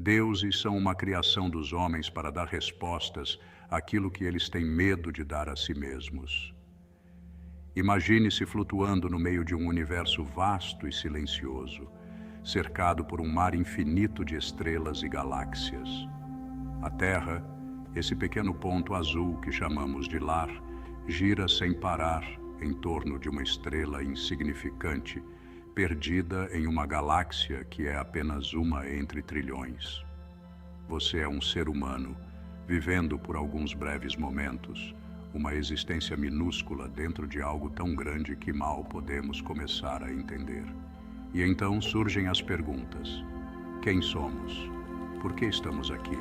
Deuses são uma criação dos homens para dar respostas àquilo que eles têm medo de dar a si mesmos. Imagine-se flutuando no meio de um universo vasto e silencioso, cercado por um mar infinito de estrelas e galáxias. A Terra, esse pequeno ponto azul que chamamos de lar, gira sem parar em torno de uma estrela insignificante, perdida em uma galáxia que é apenas uma entre trilhões. Você é um ser humano, vivendo por alguns breves momentos, uma existência minúscula dentro de algo tão grande que mal podemos começar a entender. E então surgem as perguntas: quem somos? Por que estamos aqui?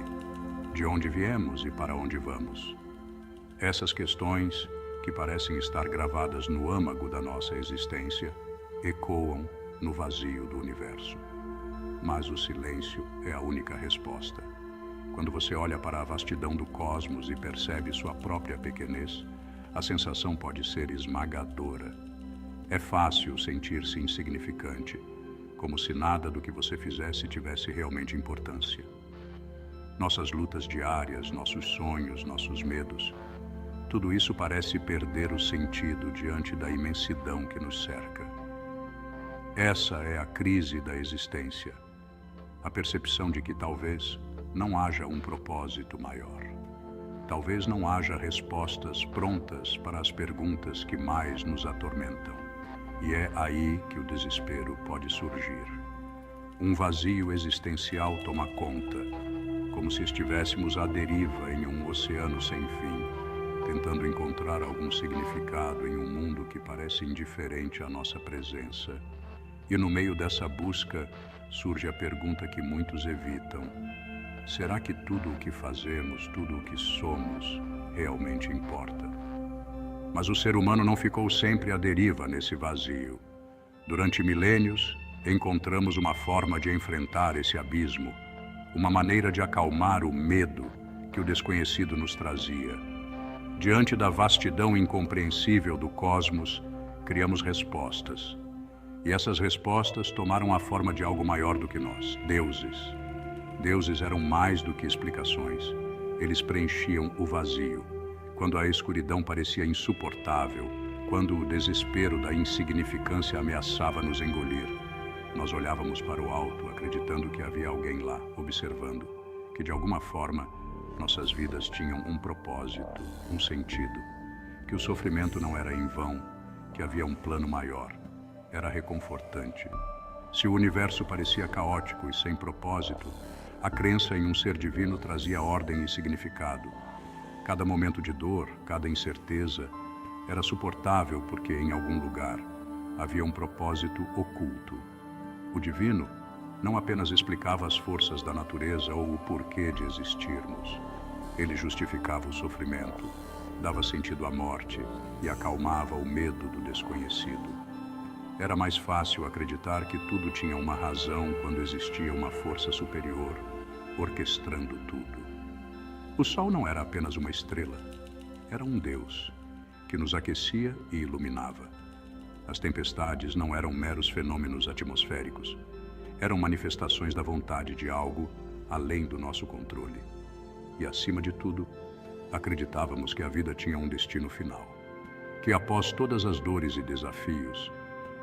De onde viemos e para onde vamos? Essas questões, que parecem estar gravadas no âmago da nossa existência, ecoam no vazio do universo. Mas o silêncio é a única resposta. Quando você olha para a vastidão do cosmos e percebe sua própria pequenez, a sensação pode ser esmagadora. É fácil sentir-se insignificante, como se nada do que você fizesse tivesse realmente importância. Nossas lutas diárias, nossos sonhos, nossos medos, tudo isso parece perder o sentido diante da imensidão que nos cerca. Essa é a crise da existência, a percepção de que talvez não haja um propósito maior. Talvez não haja respostas prontas para as perguntas que mais nos atormentam. E é aí que o desespero pode surgir. Um vazio existencial toma conta, como se estivéssemos à deriva em um oceano sem fim, tentando encontrar algum significado em um mundo que parece indiferente à nossa presença. E no meio dessa busca surge a pergunta que muitos evitam: será que tudo o que fazemos, tudo o que somos, realmente importa? Mas o ser humano não ficou sempre à deriva nesse vazio. Durante milênios, encontramos uma forma de enfrentar esse abismo, uma maneira de acalmar o medo que o desconhecido nos trazia. Diante da vastidão incompreensível do cosmos, criamos respostas. E essas respostas tomaram a forma de algo maior do que nós, deuses. Deuses eram mais do que explicações. Eles preenchiam o vazio. Quando a escuridão parecia insuportável, quando o desespero da insignificância ameaçava nos engolir, nós olhávamos para o alto, acreditando que havia alguém lá, observando, que de alguma forma nossas vidas tinham um propósito, um sentido, que o sofrimento não era em vão, que havia um plano maior. Era reconfortante. Se o universo parecia caótico e sem propósito, a crença em um ser divino trazia ordem e significado. Cada momento de dor, cada incerteza, era suportável porque, em algum lugar, havia um propósito oculto. O divino não apenas explicava as forças da natureza ou o porquê de existirmos. Ele justificava o sofrimento, dava sentido à morte e acalmava o medo do desconhecido. Era mais fácil acreditar que tudo tinha uma razão quando existia uma força superior, orquestrando tudo. O sol não era apenas uma estrela, era um Deus, que nos aquecia e iluminava. As tempestades não eram meros fenômenos atmosféricos, eram manifestações da vontade de algo além do nosso controle. E, acima de tudo, acreditávamos que a vida tinha um destino final, que após todas as dores e desafios,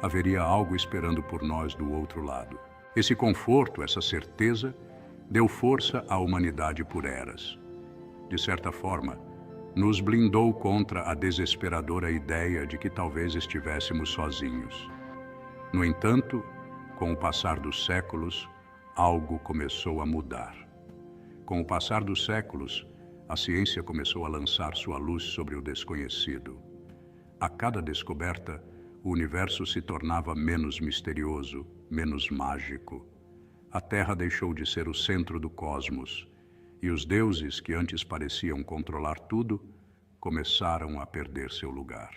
haveria algo esperando por nós do outro lado. Esse conforto, essa certeza, deu força à humanidade por eras. De certa forma, nos blindou contra a desesperadora ideia de que talvez estivéssemos sozinhos. No entanto, com o passar dos séculos, algo começou a mudar. Com o passar dos séculos, a ciência começou a lançar sua luz sobre o desconhecido. A cada descoberta, o universo se tornava menos misterioso, menos mágico. A Terra deixou de ser o centro do cosmos, e os deuses que antes pareciam controlar tudo, começaram a perder seu lugar.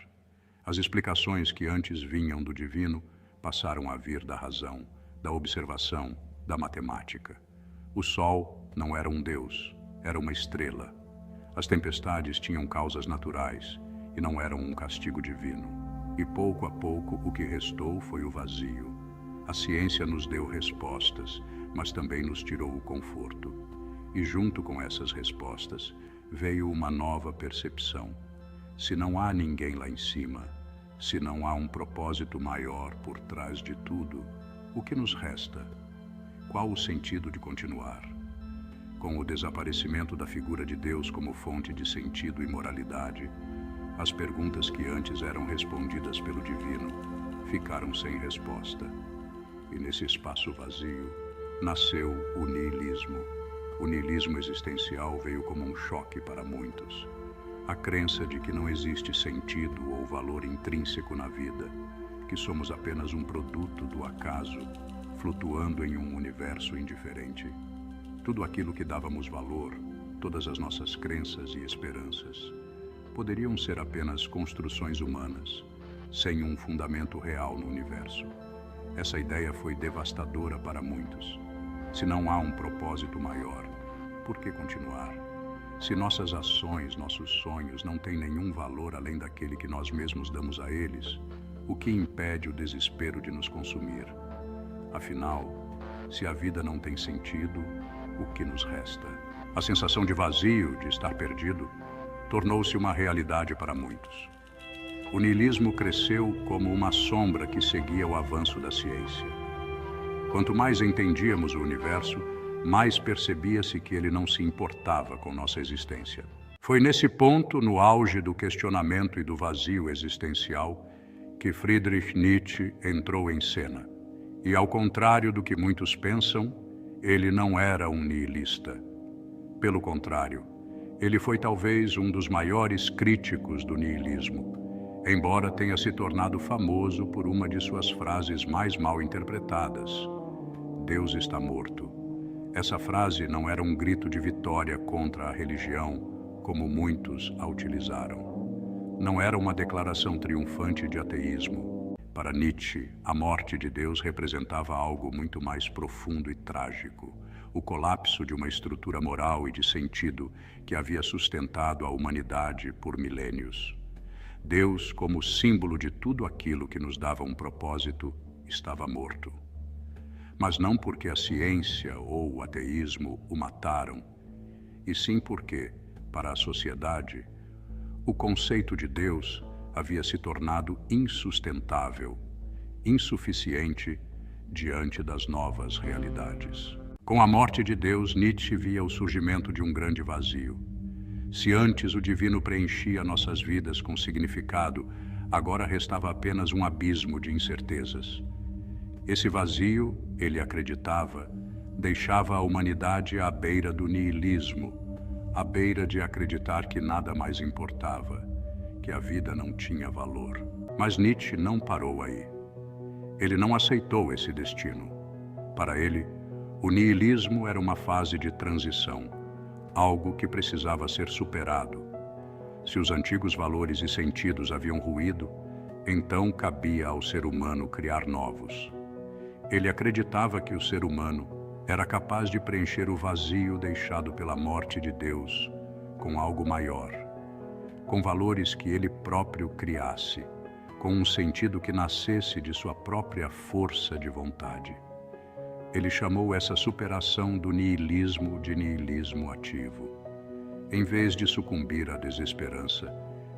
As explicações que antes vinham do divino passaram a vir da razão, da observação, da matemática. O sol não era um deus, era uma estrela. As tempestades tinham causas naturais e não eram um castigo divino. E pouco a pouco o que restou foi o vazio. A ciência nos deu respostas, mas também nos tirou o conforto. E junto com essas respostas, veio uma nova percepção. Se não há ninguém lá em cima, se não há um propósito maior por trás de tudo, o que nos resta? Qual o sentido de continuar? Com o desaparecimento da figura de Deus como fonte de sentido e moralidade, as perguntas que antes eram respondidas pelo divino ficaram sem resposta. E nesse espaço vazio nasceu o niilismo. O niilismo existencial veio como um choque para muitos. A crença de que não existe sentido ou valor intrínseco na vida, que somos apenas um produto do acaso, flutuando em um universo indiferente. Tudo aquilo que dávamos valor, todas as nossas crenças e esperanças, poderiam ser apenas construções humanas, sem um fundamento real no universo. Essa ideia foi devastadora para muitos. Se não há um propósito maior, por que continuar? Se nossas ações, nossos sonhos não têm nenhum valor além daquele que nós mesmos damos a eles, o que impede o desespero de nos consumir? Afinal, se a vida não tem sentido, o que nos resta? A sensação de vazio, de estar perdido, tornou-se uma realidade para muitos. O niilismo cresceu como uma sombra que seguia o avanço da ciência. Quanto mais entendíamos o universo, mais percebia-se que ele não se importava com nossa existência. Foi nesse ponto, no auge do questionamento e do vazio existencial, que Friedrich Nietzsche entrou em cena. E, ao contrário do que muitos pensam, ele não era um nihilista. Pelo contrário, ele foi talvez um dos maiores críticos do niilismo, embora tenha se tornado famoso por uma de suas frases mais mal interpretadas: Deus está morto. Essa frase não era um grito de vitória contra a religião, como muitos a utilizaram. Não era uma declaração triunfante de ateísmo. Para Nietzsche, a morte de Deus representava algo muito mais profundo e trágico, o colapso de uma estrutura moral e de sentido que havia sustentado a humanidade por milênios. Deus, como símbolo de tudo aquilo que nos dava um propósito, estava morto. Mas não porque a ciência ou o ateísmo o mataram, e sim porque, para a sociedade, o conceito de Deus havia se tornado insustentável, insuficiente diante das novas realidades. Com a morte de Deus, Nietzsche via o surgimento de um grande vazio. Se antes o divino preenchia nossas vidas com significado, agora restava apenas um abismo de incertezas. Esse vazio, ele acreditava, deixava a humanidade à beira do niilismo, à beira de acreditar que nada mais importava, que a vida não tinha valor. Mas Nietzsche não parou aí. Ele não aceitou esse destino. Para ele, o niilismo era uma fase de transição, algo que precisava ser superado. Se os antigos valores e sentidos haviam ruído, então cabia ao ser humano criar novos. Ele acreditava que o ser humano era capaz de preencher o vazio deixado pela morte de Deus com algo maior, com valores que ele próprio criasse, com um sentido que nascesse de sua própria força de vontade. Ele chamou essa superação do niilismo de niilismo ativo. Em vez de sucumbir à desesperança,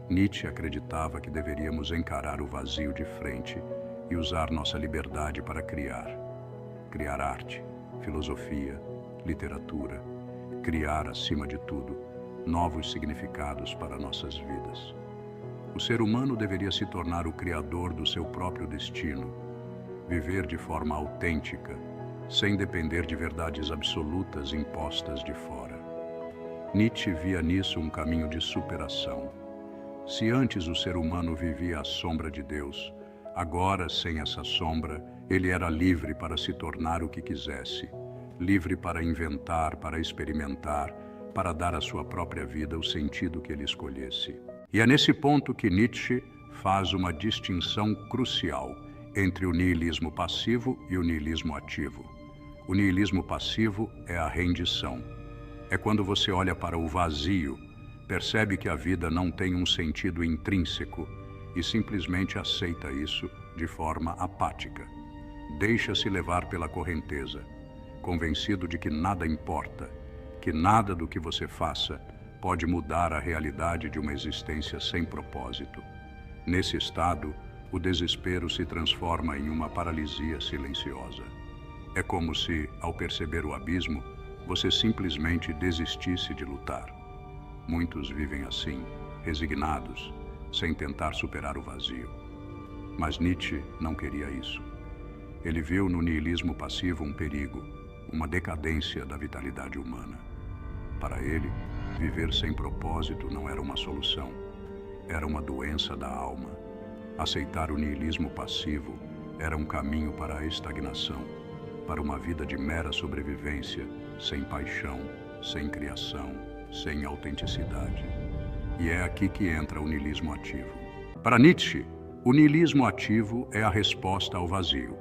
Nietzsche acreditava que deveríamos encarar o vazio de frente e usar nossa liberdade para criar. Criar arte, filosofia, literatura, criar, acima de tudo, novos significados para nossas vidas. O ser humano deveria se tornar o criador do seu próprio destino, viver de forma autêntica, sem depender de verdades absolutas impostas de fora. Nietzsche via nisso um caminho de superação. Se antes o ser humano vivia à sombra de Deus, agora, sem essa sombra, ele era livre para se tornar o que quisesse, livre para inventar, para experimentar, para dar à sua própria vida o sentido que ele escolhesse. E é nesse ponto que Nietzsche faz uma distinção crucial entre o niilismo passivo e o niilismo ativo. O niilismo passivo é a rendição. É quando você olha para o vazio, percebe que a vida não tem um sentido intrínseco e simplesmente aceita isso de forma apática. Deixa-se levar pela correnteza. convencido de que nada importa, que nada do que você faça pode mudar a realidade de uma existência sem propósito. Nesse estado, o desespero se transforma em uma paralisia silenciosa. É como se, ao perceber o abismo, você simplesmente desistisse de lutar. Muitos vivem assim, resignados, sem tentar superar o vazio. Mas Nietzsche não queria isso. Ele viu no niilismo passivo um perigo, uma decadência da vitalidade humana. Para ele, viver sem propósito não era uma solução, era uma doença da alma. Aceitar o niilismo passivo era um caminho para a estagnação, para uma vida de mera sobrevivência, sem paixão, sem criação, sem autenticidade. E é aqui que entra o niilismo ativo. Para Nietzsche, o niilismo ativo é a resposta ao vazio.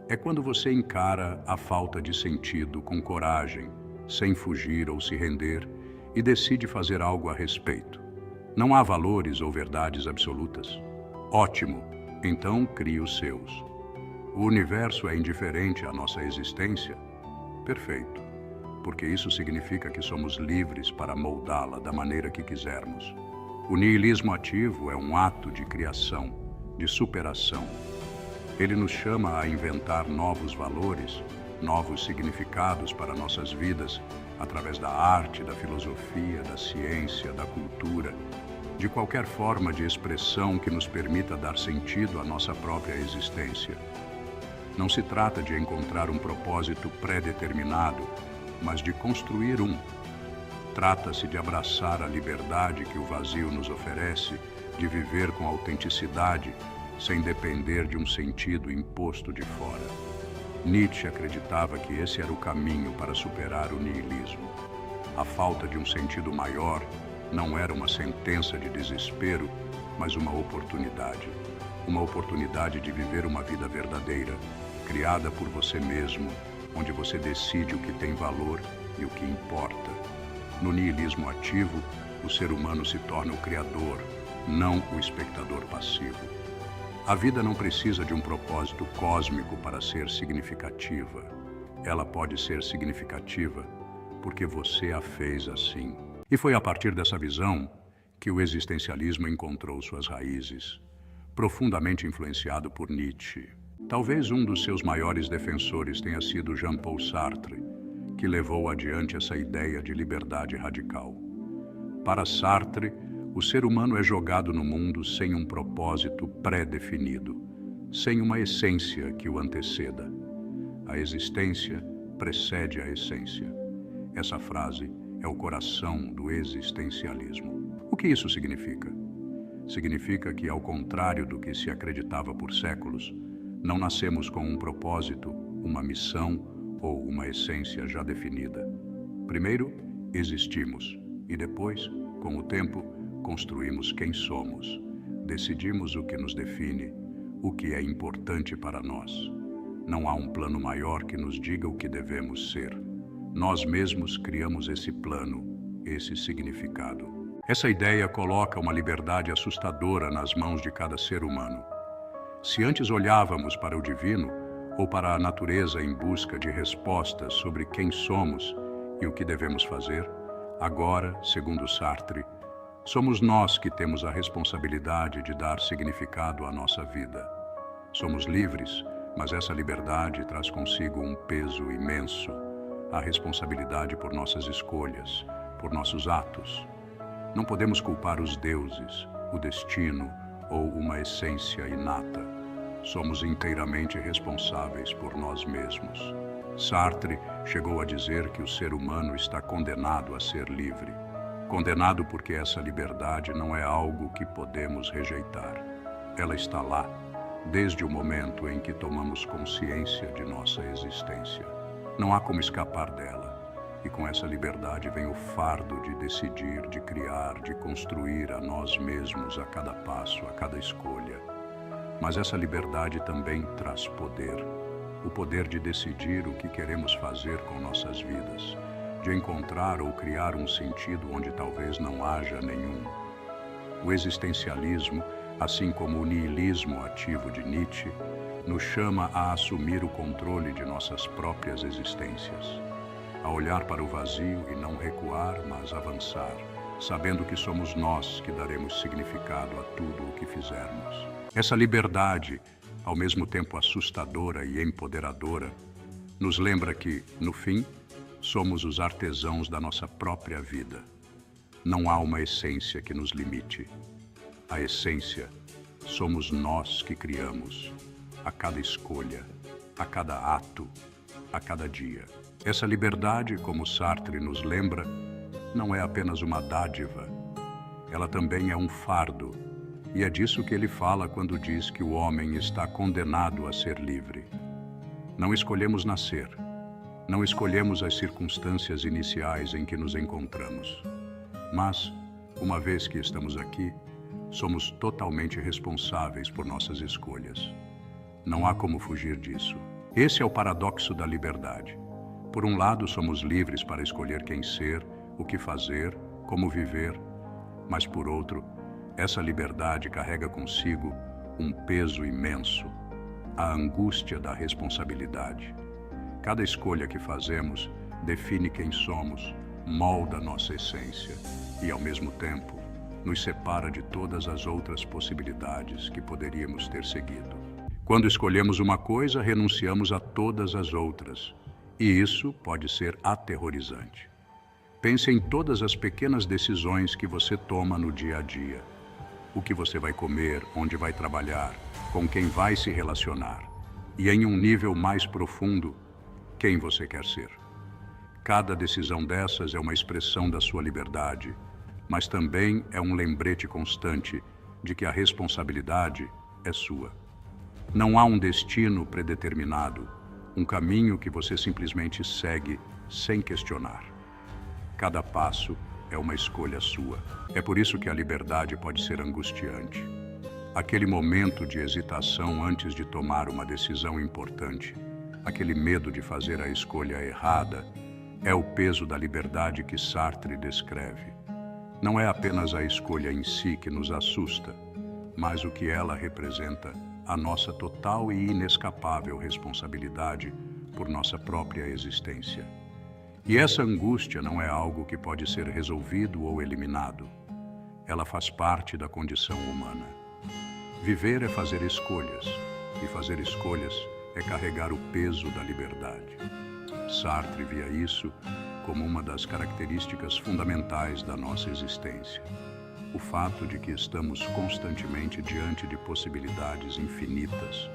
É quando você encara a falta de sentido com coragem, sem fugir ou se render, e decide fazer algo a respeito. Não há valores ou verdades absolutas. Ótimo, então crie os seus. O universo é indiferente à nossa existência? Perfeito, porque isso significa que somos livres para moldá-la da maneira que quisermos. O niilismo ativo é um ato de criação, de superação. Ele nos chama a inventar novos valores, novos significados para nossas vidas, através da arte, da filosofia, da ciência, da cultura, de qualquer forma de expressão que nos permita dar sentido à nossa própria existência. Não se trata de encontrar um propósito pré-determinado, mas de construir um. Trata-se de abraçar a liberdade que o vazio nos oferece, de viver com autenticidade, sem depender de um sentido imposto de fora. Nietzsche acreditava que esse era o caminho para superar o niilismo. A falta de um sentido maior não era uma sentença de desespero, mas uma oportunidade. Uma oportunidade de viver uma vida verdadeira, criada por você mesmo, onde você decide o que tem valor e o que importa. No niilismo ativo, o ser humano se torna o criador, não o espectador passivo. A vida não precisa de um propósito cósmico para ser significativa. Ela pode ser significativa porque você a fez assim. E foi a partir dessa visão que o existencialismo encontrou suas raízes, profundamente influenciado por Nietzsche. Talvez um dos seus maiores defensores tenha sido Jean-Paul Sartre, que levou adiante essa ideia de liberdade radical. Para Sartre, o ser humano é jogado no mundo sem um propósito pré-definido, sem uma essência que o anteceda. A existência precede a essência. Essa frase é o coração do existencialismo. O que isso significa? Significa que, ao contrário do que se acreditava por séculos, não nascemos com um propósito, uma missão ou uma essência já definida. Primeiro, existimos e depois, com o tempo, construímos quem somos. Decidimos o que nos define, o que é importante para nós. Não há um plano maior que nos diga o que devemos ser. Nós mesmos criamos esse plano, esse significado. Essa ideia coloca uma liberdade assustadora nas mãos de cada ser humano. Se antes olhávamos para o divino ou para a natureza em busca de respostas sobre quem somos e o que devemos fazer, agora, segundo Sartre, somos nós que temos a responsabilidade de dar significado à nossa vida. Somos livres, mas essa liberdade traz consigo um peso imenso, a responsabilidade por nossas escolhas, por nossos atos. Não podemos culpar os deuses, o destino ou uma essência inata. Somos inteiramente responsáveis por nós mesmos. Sartre chegou a dizer que o ser humano está condenado a ser livre. Condenado porque essa liberdade não é algo que podemos rejeitar. Ela está lá, desde o momento em que tomamos consciência de nossa existência. Não há como escapar dela. E com essa liberdade vem o fardo de decidir, de criar, de construir a nós mesmos a cada passo, a cada escolha. Mas essa liberdade também traz poder. O poder de decidir o que queremos fazer com nossas vidas, de encontrar ou criar um sentido onde talvez não haja nenhum. O existencialismo assim como o niilismo ativo de Nietzsche nos chama a assumir o controle de nossas próprias existências, a olhar para o vazio e não recuar, mas avançar, sabendo que somos nós que daremos significado a tudo o que fizermos. Essa liberdade, ao mesmo tempo assustadora e empoderadora, nos lembra que, no fim, somos os artesãos da nossa própria vida. Não há uma essência que nos limite. A essência somos nós que criamos, a cada escolha, a cada ato, a cada dia. Essa liberdade, como Sartre nos lembra, não é apenas uma dádiva, ela também é um fardo, e é disso que ele fala quando diz que o homem está condenado a ser livre. Não escolhemos nascer, não escolhemos as circunstâncias iniciais em que nos encontramos, mas, uma vez que estamos aqui, somos totalmente responsáveis por nossas escolhas. Não há como fugir disso. Esse é o paradoxo da liberdade. Por um lado, somos livres para escolher quem ser, o que fazer, como viver, mas por outro, essa liberdade carrega consigo um peso imenso, a angústia da responsabilidade. Cada escolha que fazemos define quem somos, molda nossa essência e, ao mesmo tempo, nos separa de todas as outras possibilidades que poderíamos ter seguido. Quando escolhemos uma coisa, renunciamos a todas as outras, e isso pode ser aterrorizante. Pense em todas as pequenas decisões que você toma no dia a dia. O que você vai comer, onde vai trabalhar, com quem vai se relacionar, e em um nível mais profundo, quem você quer ser. Cada decisão dessas é uma expressão da sua liberdade, mas também é um lembrete constante de que a responsabilidade é sua. Não há um destino predeterminado, um caminho que você simplesmente segue sem questionar. Cada passo é uma escolha sua. É por isso que a liberdade pode ser angustiante. Aquele momento de hesitação antes de tomar uma decisão importante, aquele medo de fazer a escolha errada, é o peso da liberdade que Sartre descreve. Não é apenas a escolha em si que nos assusta, mas o que ela representa, a nossa total e inescapável responsabilidade por nossa própria existência. E essa angústia não é algo que pode ser resolvido ou eliminado. Ela faz parte da condição humana. Viver é fazer escolhas, e fazer escolhas é carregar o peso da liberdade. Sartre via isso como uma das características fundamentais da nossa existência. O fato de que estamos constantemente diante de possibilidades infinitas,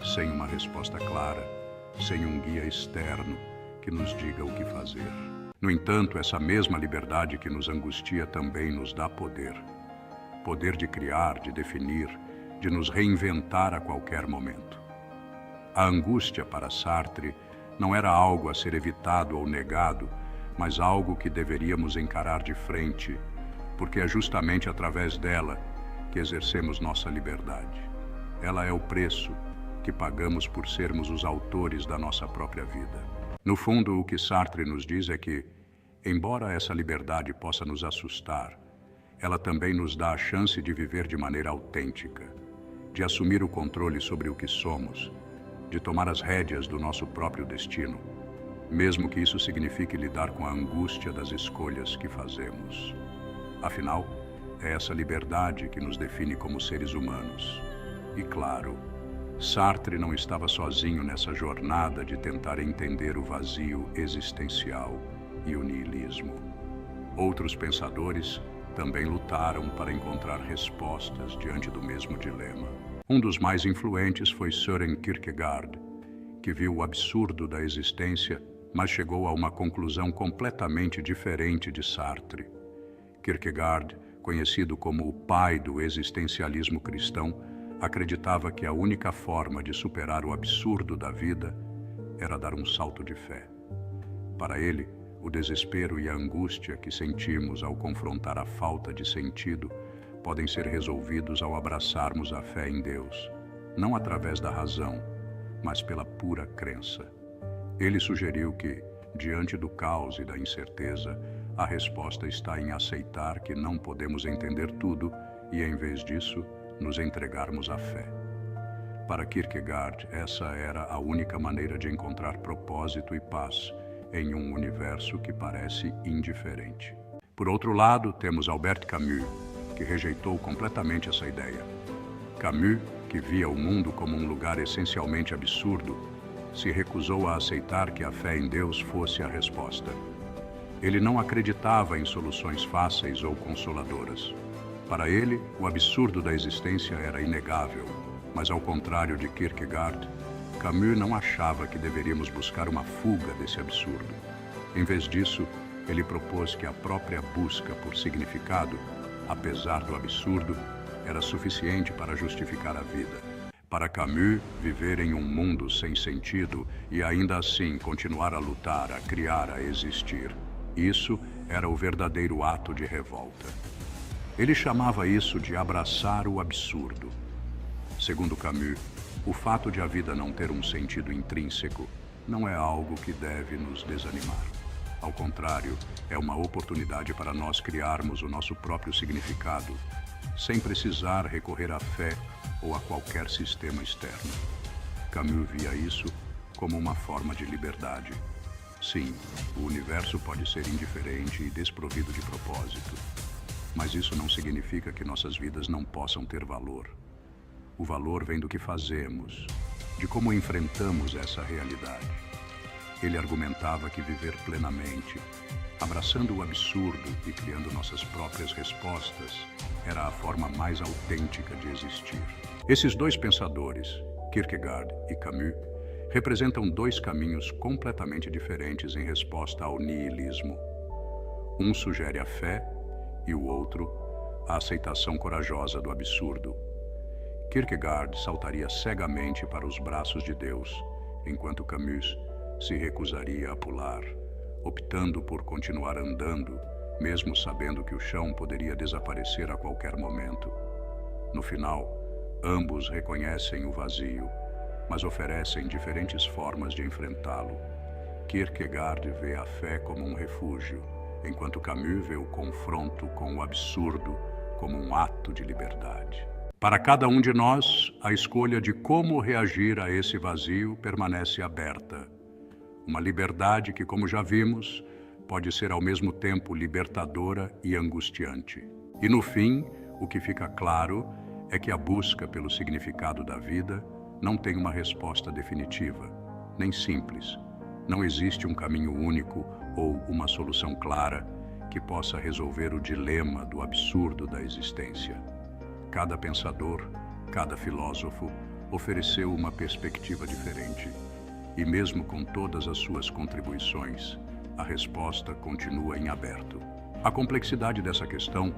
sem uma resposta clara, sem um guia externo que nos diga o que fazer. No entanto, essa mesma liberdade que nos angustia também nos dá poder. Poder de criar, de definir, de nos reinventar a qualquer momento. A angústia para Sartre não era algo a ser evitado ou negado, mas algo que deveríamos encarar de frente, porque é justamente através dela que exercemos nossa liberdade. Ela é o preço que pagamos por sermos os autores da nossa própria vida. No fundo, o que Sartre nos diz é que, embora essa liberdade possa nos assustar, ela também nos dá a chance de viver de maneira autêntica, de assumir o controle sobre o que somos, de tomar as rédeas do nosso próprio destino, mesmo que isso signifique lidar com a angústia das escolhas que fazemos. Afinal, é essa liberdade que nos define como seres humanos. E claro, Sartre não estava sozinho nessa jornada de tentar entender o vazio existencial e o niilismo. Outros pensadores também lutaram para encontrar respostas diante do mesmo dilema. Um dos mais influentes foi Søren Kierkegaard, que viu o absurdo da existência, mas chegou a uma conclusão completamente diferente de Sartre. Kierkegaard, conhecido como o pai do existencialismo cristão, acreditava que a única forma de superar o absurdo da vida era dar um salto de fé. Para ele, o desespero e a angústia que sentimos ao confrontar a falta de sentido podem ser resolvidos ao abraçarmos a fé em Deus, não através da razão, mas pela pura crença. Ele sugeriu que, diante do caos e da incerteza, a resposta está em aceitar que não podemos entender tudo e, em vez disso, nos entregarmos à fé. Para Kierkegaard, essa era a única maneira de encontrar propósito e paz em um universo que parece indiferente. Por outro lado, temos Albert Camus, que rejeitou completamente essa ideia. Camus, que via o mundo como um lugar essencialmente absurdo, se recusou a aceitar que a fé em Deus fosse a resposta. Ele não acreditava em soluções fáceis ou consoladoras. Para ele, o absurdo da existência era inegável, mas ao contrário de Kierkegaard, Camus não achava que deveríamos buscar uma fuga desse absurdo. Em vez disso, ele propôs que a própria busca por significado, apesar do absurdo, era suficiente para justificar a vida. Para Camus, viver em um mundo sem sentido e ainda assim continuar a lutar, a criar, a existir, isso era o verdadeiro ato de revolta. Ele chamava isso de abraçar o absurdo. Segundo Camus, o fato de a vida não ter um sentido intrínseco não é algo que deve nos desanimar. Ao contrário, é uma oportunidade para nós criarmos o nosso próprio significado, sem precisar recorrer à fé ou a qualquer sistema externo. Camus via isso como uma forma de liberdade. Sim, o universo pode ser indiferente e desprovido de propósito, mas isso não significa que nossas vidas não possam ter valor. O valor vem do que fazemos, de como enfrentamos essa realidade. Ele argumentava que viver plenamente, abraçando o absurdo e criando nossas próprias respostas, era a forma mais autêntica de existir. Esses dois pensadores, Kierkegaard e Camus, representam dois caminhos completamente diferentes em resposta ao niilismo. Um sugere a fé e o outro, a aceitação corajosa do absurdo. Kierkegaard saltaria cegamente para os braços de Deus, enquanto Camus se recusaria a pular, optando por continuar andando, mesmo sabendo que o chão poderia desaparecer a qualquer momento. No final, ambos reconhecem o vazio, mas oferecem diferentes formas de enfrentá-lo. Kierkegaard vê a fé como um refúgio, enquanto Camus vê o confronto com o absurdo como um ato de liberdade. Para cada um de nós, a escolha de como reagir a esse vazio permanece aberta. Uma liberdade que, como já vimos, pode ser ao mesmo tempo libertadora e angustiante. E no fim, o que fica claro é que a busca pelo significado da vida não tem uma resposta definitiva, nem simples. Não existe um caminho único ou uma solução clara que possa resolver o dilema do absurdo da existência. Cada pensador, cada filósofo ofereceu uma perspectiva diferente. E mesmo com todas as suas contribuições, a resposta continua em aberto. A complexidade dessa questão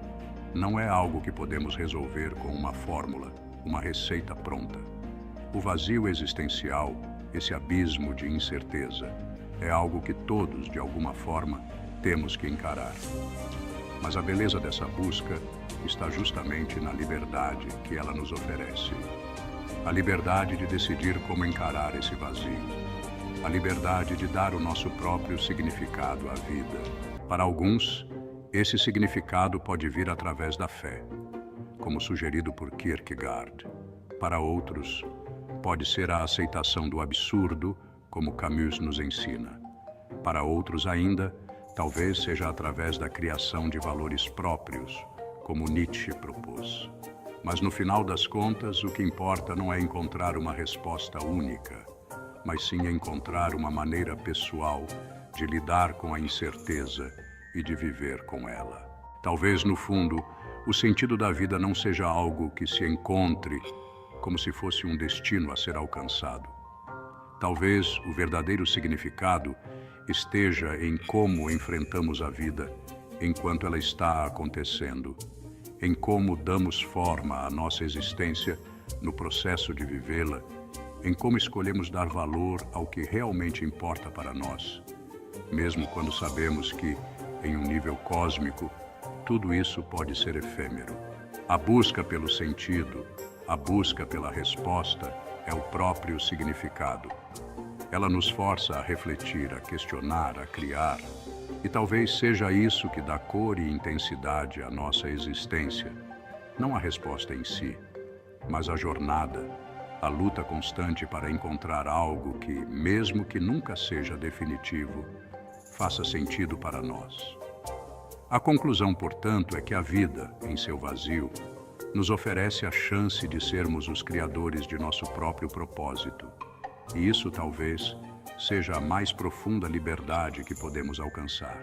não é algo que podemos resolver com uma fórmula, uma receita pronta. O vazio existencial, esse abismo de incerteza, é algo que todos, de alguma forma, temos que encarar. Mas a beleza dessa busca está justamente na liberdade que ela nos oferece. A liberdade de decidir como encarar esse vazio. A liberdade de dar o nosso próprio significado à vida. Para alguns, esse significado pode vir através da fé, como sugerido por Kierkegaard. Para outros, pode ser a aceitação do absurdo, como Camus nos ensina. Para outros ainda, talvez seja através da criação de valores próprios, como Nietzsche propôs. Mas no final das contas, o que importa não é encontrar uma resposta única, mas sim encontrar uma maneira pessoal de lidar com a incerteza e de viver com ela. Talvez, no fundo, o sentido da vida não seja algo que se encontre como se fosse um destino a ser alcançado. Talvez o verdadeiro significado esteja em como enfrentamos a vida enquanto ela está acontecendo, em como damos forma à nossa existência no processo de vivê-la, em como escolhemos dar valor ao que realmente importa para nós, mesmo quando sabemos que, em um nível cósmico, tudo isso pode ser efêmero. A busca pelo sentido, a busca pela resposta é o próprio significado. Ela nos força a refletir, a questionar, a criar, e talvez seja isso que dá cor e intensidade à nossa existência, não a resposta em si, mas a jornada, a luta constante para encontrar algo que, mesmo que nunca seja definitivo, faça sentido para nós. A conclusão, portanto, é que a vida, em seu vazio, nos oferece a chance de sermos os criadores de nosso próprio propósito. E isso, talvez, seja a mais profunda liberdade que podemos alcançar.